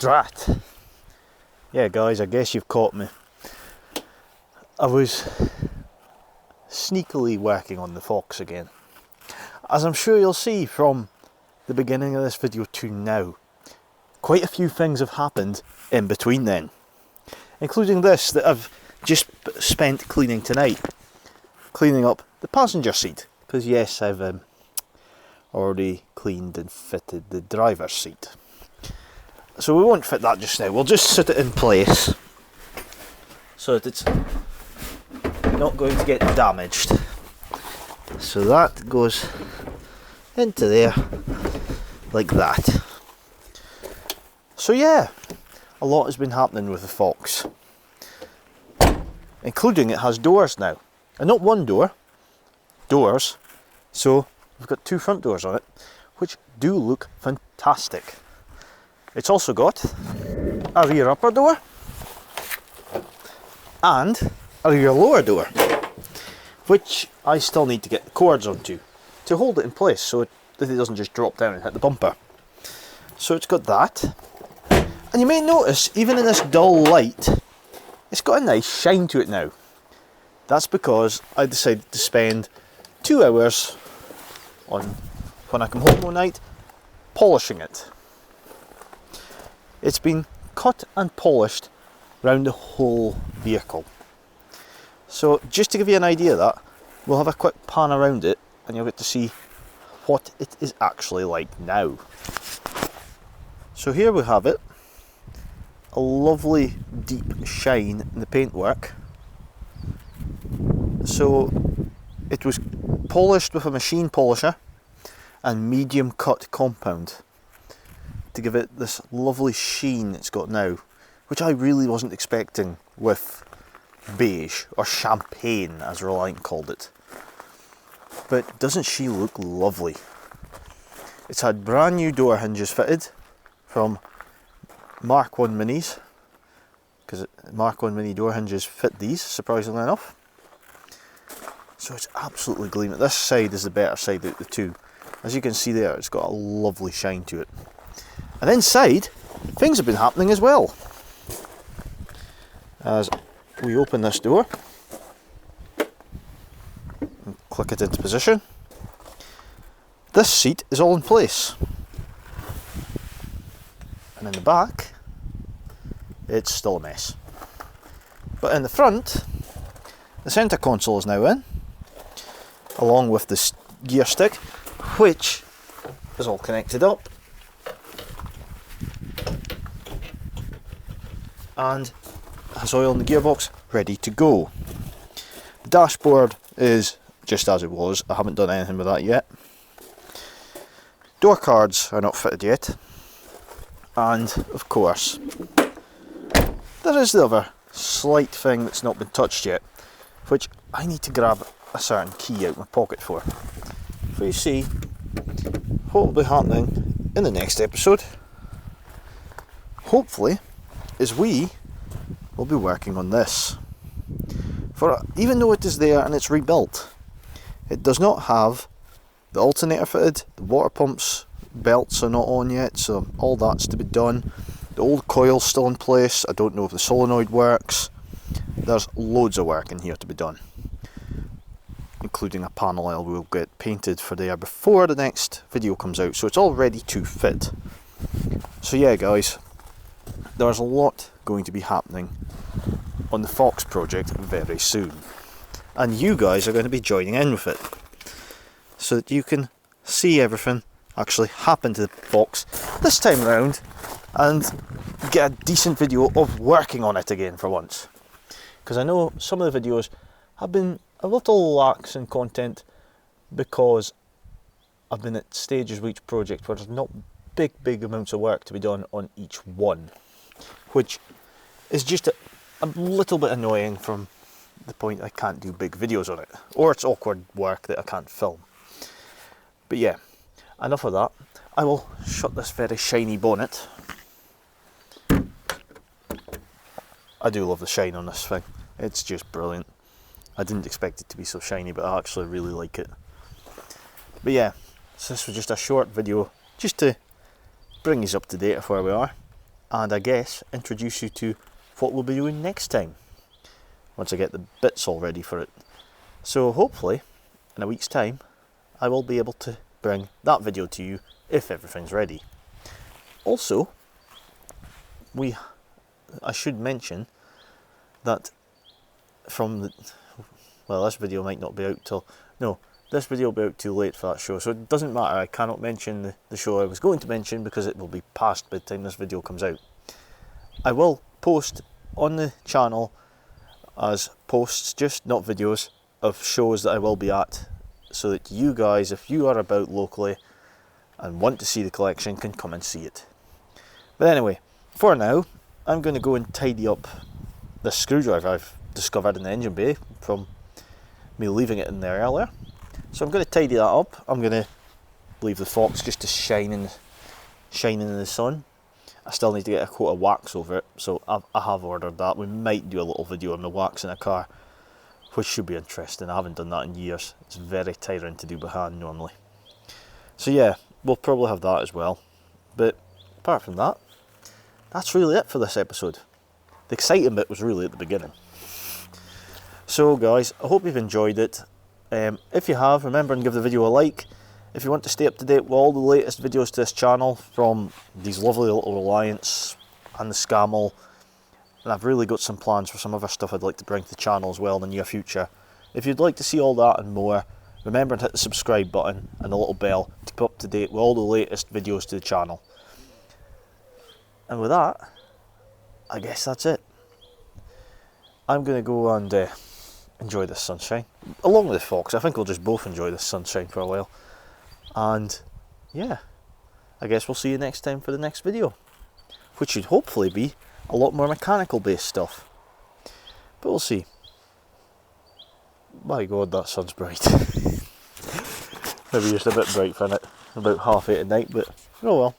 Drat. Yeah guys, I guess you've caught me. I was sneakily working on the fox again. As I'm sure you'll see from the beginning of this video to now, quite a few things have happened in between then. Including this that I've just spent cleaning tonight. Cleaning up the passenger seat. Because yes, I've already cleaned and fitted the driver's seat. So we won't fit that just now, we'll just set it in place so that it's not going to get damaged. So that goes into there like that. So yeah, a lot has been happening with the Fox, including it has doors now, and not one door, doors. So we've got two front doors on it, which do look fantastic. It's also got a rear upper door and a rear lower door, which I still need to get the cords onto to hold it in place so that it doesn't just drop down and hit the bumper. So it's got that, and you may notice even in this dull light it's got a nice shine to it now. That's because I decided to spend 2 hours on when I come home one night polishing it. It's been cut and polished around the whole vehicle. So just to give you an idea of that, we'll have a quick pan around it and you'll get to see what it is actually like now. So here we have it, a lovely deep shine in the paintwork. So it was polished with a machine polisher and medium cut compound to give it this lovely sheen it's got now, which I really wasn't expecting with beige, or champagne as Reliant called it. But doesn't she look lovely? It's had brand new door hinges fitted from Mark 1 Minis, because Mark 1 Mini door hinges fit these, surprisingly enough. So it's absolutely gleaming. This side is the better side out of the two. As you can see there, it's got a lovely shine to it. And inside, things have been happening as well. As we open this door and click it into position, this seat is all in place. And in the back, it's still a mess. But in the front, the centre console is now in, along with this gear stick, which is all connected up and has oil in the gearbox ready to go. The dashboard is just as it was, I haven't done anything with that yet. Door cards are not fitted yet, and of course there is the other slight thing that's not been touched yet, which I need to grab a certain key out of my pocket for. So you see what will be happening in the next episode, hopefully, is we will be working on this. For even though it is there and it's rebuilt, it does not have the alternator fitted, the water pumps belts are not on yet, so all that's to be done. The old coil's still in place, I don't know if the solenoid works. There's loads of work in here to be done, including a panel I will get painted for there before the next video comes out, so it's all ready to fit. So yeah guys, there's a lot going to be happening on the Fox project very soon, and you guys are going to be joining in with it, so that you can see everything actually happen to the Fox this time around and get a decent video of working on it again for once. Because I know some of the videos have been a little lax in content because I've been at stages with each project where there's not big amounts of work to be done on each one, which is just a little bit annoying from the point I can't do big videos on it, or it's awkward work that I can't film. But yeah, enough of that. I will shut this very shiny bonnet. I do love the shine on this thing, it's just brilliant. I didn't expect it to be so shiny, but I actually really like it. But yeah, so this was just a short video just to bring us up to date of where we are, and I guess introduce you to what we'll be doing next time, once I get the bits all ready for it. So hopefully in a week's time I will be able to bring that video to you if everything's ready. Also, I should mention that this video might not be out till, no, this video will be out too late for that show, so it doesn't matter. I cannot mention the show I was going to mention because it will be past by the time this video comes out. I will post on the channel as posts, just not videos, of shows that I will be at, so that you guys, if you are about locally and want to see the collection, can come and see it. But anyway, for now, I'm going to go and tidy up this screwdriver I've discovered in the engine bay from me leaving it in there earlier. So I'm going to tidy that up. I'm going to leave the Fox just to shine in the sun. I still need to get a coat of wax over it, so I have ordered that. We might do a little video on the wax in a car, which should be interesting. I haven't done that in years. It's very tiring to do by hand normally. So yeah, we'll probably have that as well. But apart from that, that's really it for this episode. The exciting bit was really at the beginning. So guys, I hope you've enjoyed it. If you have, remember and give the video a like. If you want to stay up to date with all the latest videos to this channel, from these lovely little Reliance and the Scammell, and I've really got some plans for some other stuff I'd like to bring to the channel as well in the near future. If you'd like to see all that and more, remember to hit the subscribe button and the little bell to keep up to date with all the latest videos to the channel. And with that, I guess that's it. I'm going to go and enjoy this sunshine, along with the Fox. I think we'll just both enjoy this sunshine for a while. And yeah, I guess we'll see you next time for the next video, which should hopefully be a lot more mechanical based stuff. But we'll see. My God, that sun's bright. Maybe just a bit bright for it, about 8:30 at night, but oh well.